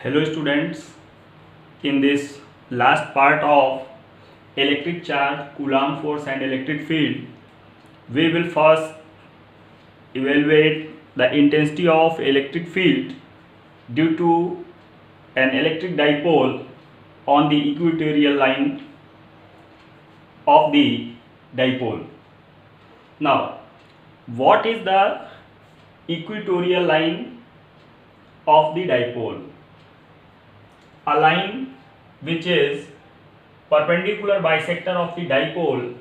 Hello students, in this last part of electric charge, Coulomb force and electric field, we will first evaluate the intensity of electric field due to an electric dipole on the equatorial line of the dipole. Now, what is the equatorial line of the dipole? A line which is perpendicular bisector of the dipole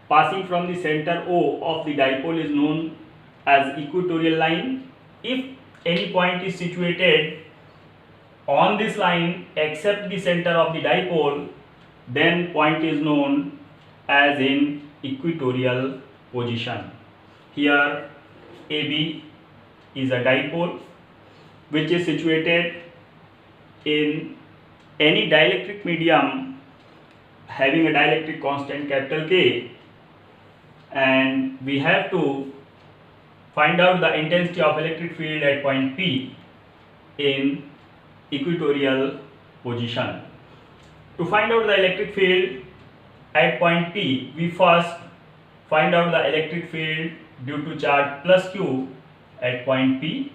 passing from the center O of the dipole is known as equatorial line. If any point is situated on this line except the center of the dipole, then point is known as in equatorial position. Here AB is a dipole which is situated in any dielectric medium having a dielectric constant capital K, and we have to find out the intensity of electric field at point P in equatorial position. To find out the electric field at point P, we first find out the electric field due to charge plus Q at point P.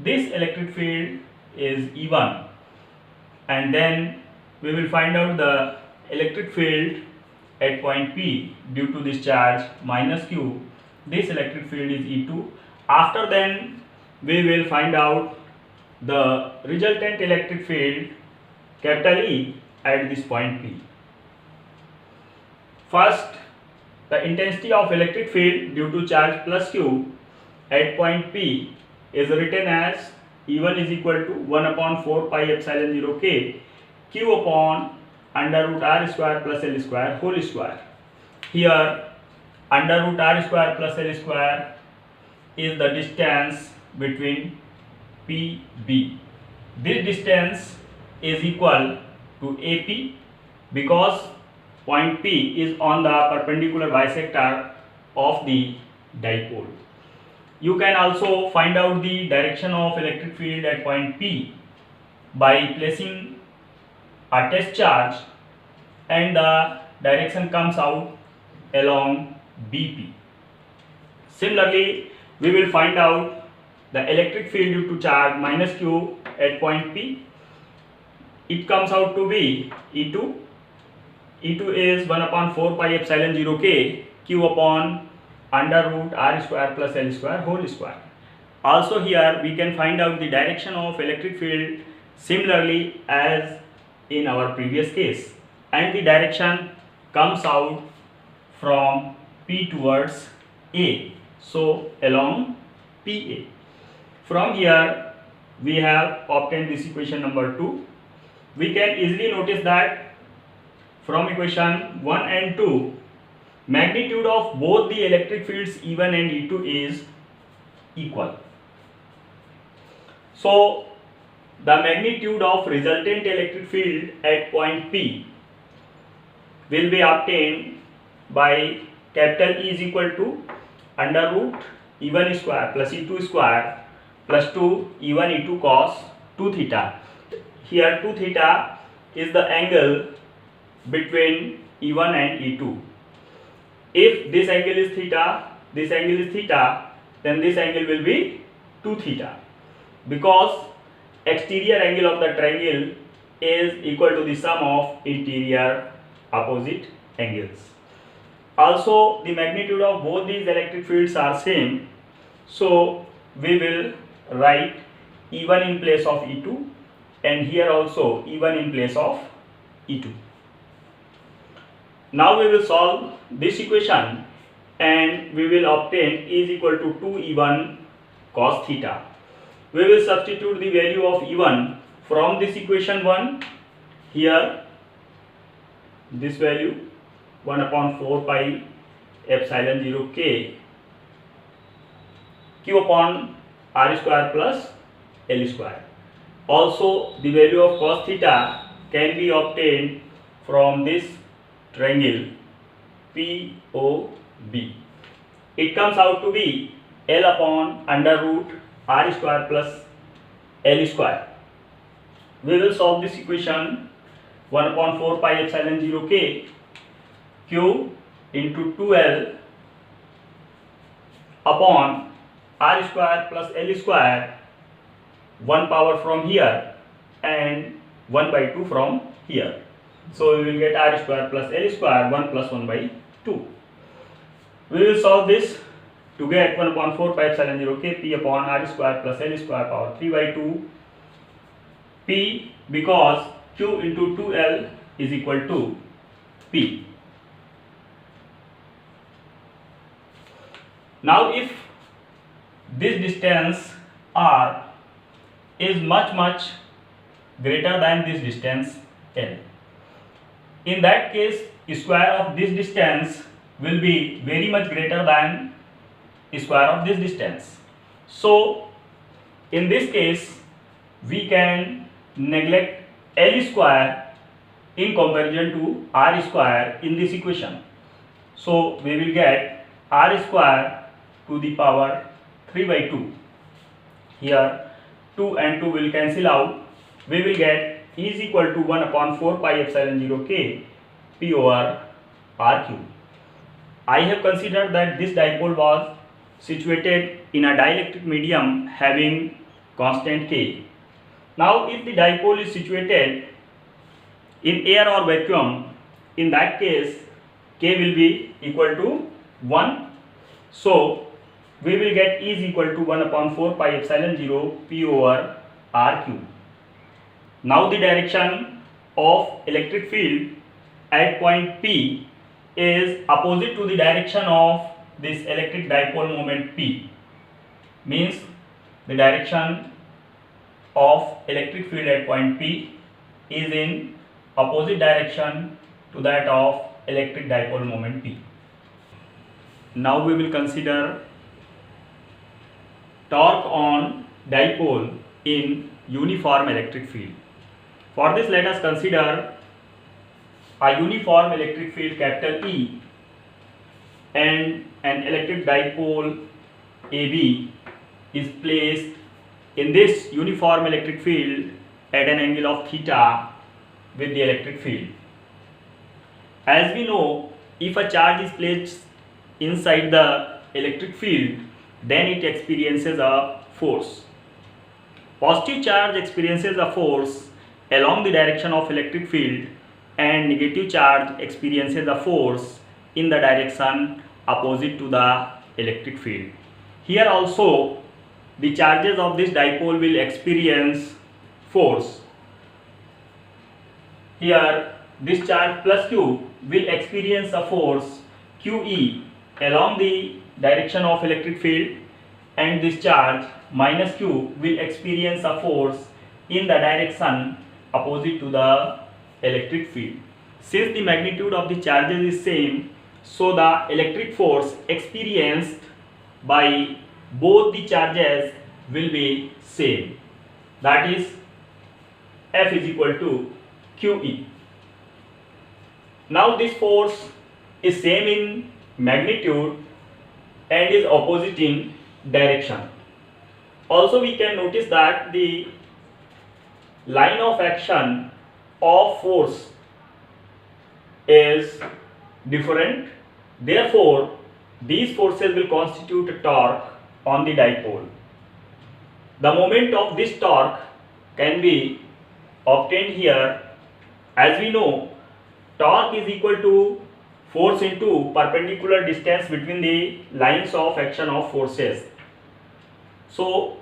This electric field is E1, and then we will find out the electric field at point P due to this charge minus Q. This electric field is E2. After then we will find out the resultant electric field capital E at this point P. First, the intensity of electric field due to charge plus Q at point P is written as E1 is equal to 1 upon 4 pi epsilon 0 K Q upon under root R square plus L square whole square. Here under root R square plus L square is the distance between PB. This distance is equal to AP because point P is on the perpendicular bisector of the dipole. You can also find out the direction of electric field at point P by placing a test charge, and the direction comes out along BP. Similarly, we will find out the electric field due to charge minus Q at point P. It comes out to be E2. E2 is 1 upon 4 pi epsilon 0 K Q upon under root R square plus L square whole square. Also here we can find out the direction of electric field similarly as in our previous case, and the direction comes out from P towards A, so along PA. From here we have obtained this equation number 2. We can easily notice that from equation 1 and 2, magnitude of both the electric fields E1 and E2 is equal. So the magnitude of resultant electric field at point P will be obtained by capital E is equal to under root E1 square plus E2 square plus 2 E1 E2 cos 2 theta. Here 2 theta is the angle between E1 and E2. If this angle is theta, this angle is theta, then this angle will be 2 theta, because exterior angle of the triangle is equal to the sum of interior opposite angles. Also the magnitude of both these electric fields are same, so we will write E1 in place of E2, and here also E1 in place of E2. Now we will solve this equation and we will obtain E is equal to 2E1 cos theta. We will substitute the value of E1 from this equation 1. Here this value 1 upon 4 pi epsilon 0 K Q upon R square plus L square. Also the value of cos theta can be obtained from this triangle POB. It comes out to be L upon under root R square plus L square. we will solve this equation. 1 upon 4 pi epsilon 0 k q into 2l upon r square plus l square, 1 power from here and 1 by 2 from here. So we will get r square plus l square 1 plus 1 by 2. We will solve this to get 1 upon 4 pi epsilon 0 k p upon r square plus l square power 3 by 2 p, because q into 2l is equal to p. Now if this distance r is much greater than this distance l, in that case square of this distance will be very much greater than square of this distance. So in this case we can neglect l square in comparison to r square in this equation. So we will get r square to the power 3 by 2. Here 2 and 2 will cancel out. We will get E is equal to 1 upon 4 pi epsilon 0 k p over r cube. I have considered that this dipole was situated in a dielectric medium having constant k. Now if the dipole is situated in air or vacuum, in that case k will be equal to 1. So we will get E is equal to 1 upon 4 pi epsilon 0 p over r cube. Now the direction of electric field at point P is opposite to the direction of this electric dipole moment P. Means the direction of electric field at point P is in opposite direction to that of electric dipole moment P. Now we will consider torque on dipole in uniform electric field. For this let us consider a uniform electric field capital E and an electric dipole AB is placed in this uniform electric field at an angle of theta with the electric field. As we know, if a charge is placed inside the electric field, then it experiences a force. Positive charge experiences a force along the direction of electric field and negative charge experiences a force in the direction opposite to the electric field. Here also the charges of this dipole will experience force. Here this charge plus q will experience a force QE along the direction of electric field, and this charge minus q will experience a force in the direction opposite to the electric field. Since the magnitude of the charges is same, so the electric force experienced by both the charges will be same, that is F is equal to QE. Now this force is same in magnitude and is opposite in direction. Also we can notice that the line of action of force is different. Therefore these forces will constitute a torque on the dipole. The moment of this torque can be obtained here. As we know, torque is equal to force into perpendicular distance between the lines of action of forces. So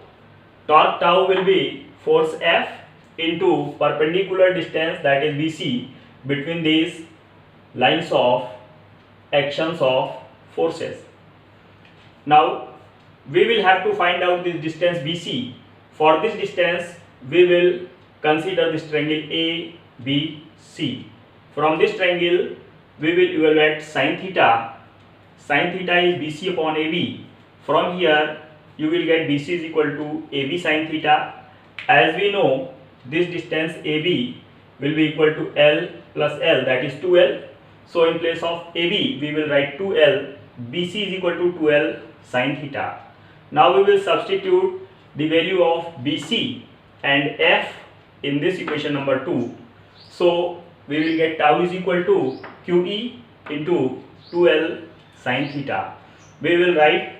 torque tau will be force F into perpendicular distance, that is BC, between these lines of actions of forces. Now we will have to find out this distance BC. For this distance we will consider this triangle ABC. From this triangle we will evaluate sin theta. Sin theta is BC upon AB. From here you will get BC is equal to AB sin theta. As we know, this distance AB will be equal to L plus L, that is 2L. So in place of AB we will write 2L. BC is equal to 2L sin theta. Now we will substitute the value of BC and F in this equation number 2. So we will get tau is equal to QE into 2L sin theta. We will write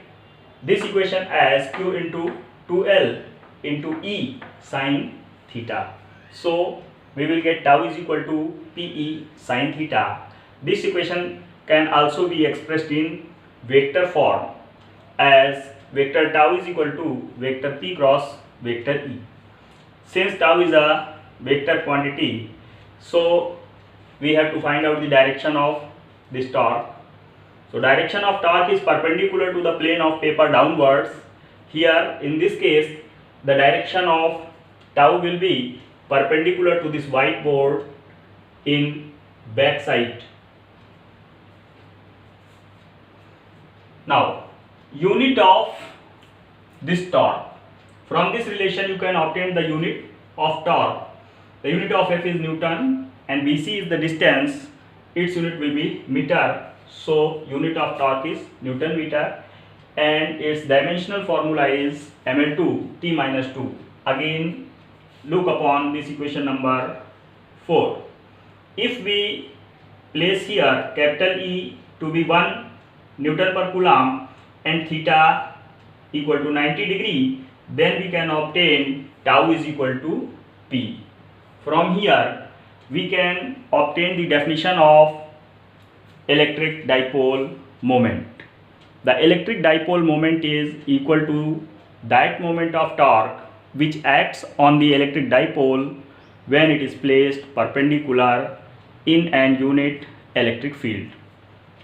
this equation as Q into 2L into E sin theta. So we will get tau is equal to PE sin theta. This equation can also be expressed in vector form as vector tau is equal to vector P cross vector E. Since tau is a vector quantity, so we have to find out the direction of this torque. So direction of torque is perpendicular to the plane of paper downwards. Here in this case, the direction of tau will be perpendicular to this whiteboard in back side. Now, unit of this torque. From this relation you can obtain the unit of torque. The unit of F is Newton and BC is the distance. Its unit will be meter. So unit of torque is Newton meter and its dimensional formula is ml2 t minus 2. Again, look upon this equation number 4. If we place here capital E to be 1 Newton per coulomb and theta equal to 90 degree, then we can obtain tau is equal to P. From here we can obtain the definition of electric dipole moment. The electric dipole moment is equal to that moment of torque which acts on the electric dipole when it is placed perpendicular in an unit electric field.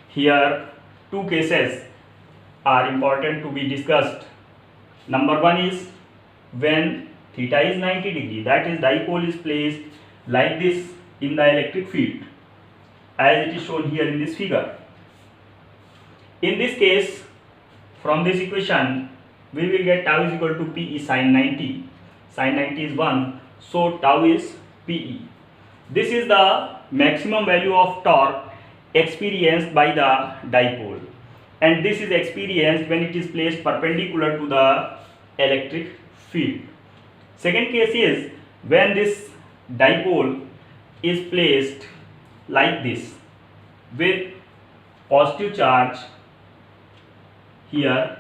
Here two cases are important to be discussed. Number one is when theta is 90 degree, that is dipole is placed like this in the electric field as it is shown here in this figure. In this case, from this equation we will get tau is equal to PE sin 90. Sin 90 is 1, so tau is PE. This is the maximum value of torque experienced by the dipole, and this is experienced when it is placed perpendicular to the electric field. Second case is when this dipole is placed like this with positive charge here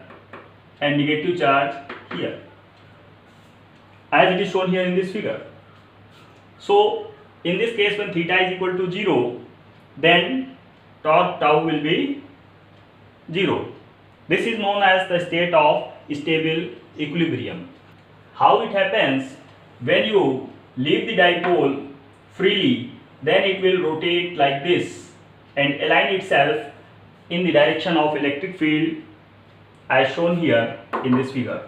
and negative charge here as it is shown here in this figure. So in this case when theta is equal to 0, then torque tau will be 0. This is known as the state of stable equilibrium. How it happens? When you leave the dipole freely, then it will rotate like this and align itself in the direction of electric field as shown here in this figure.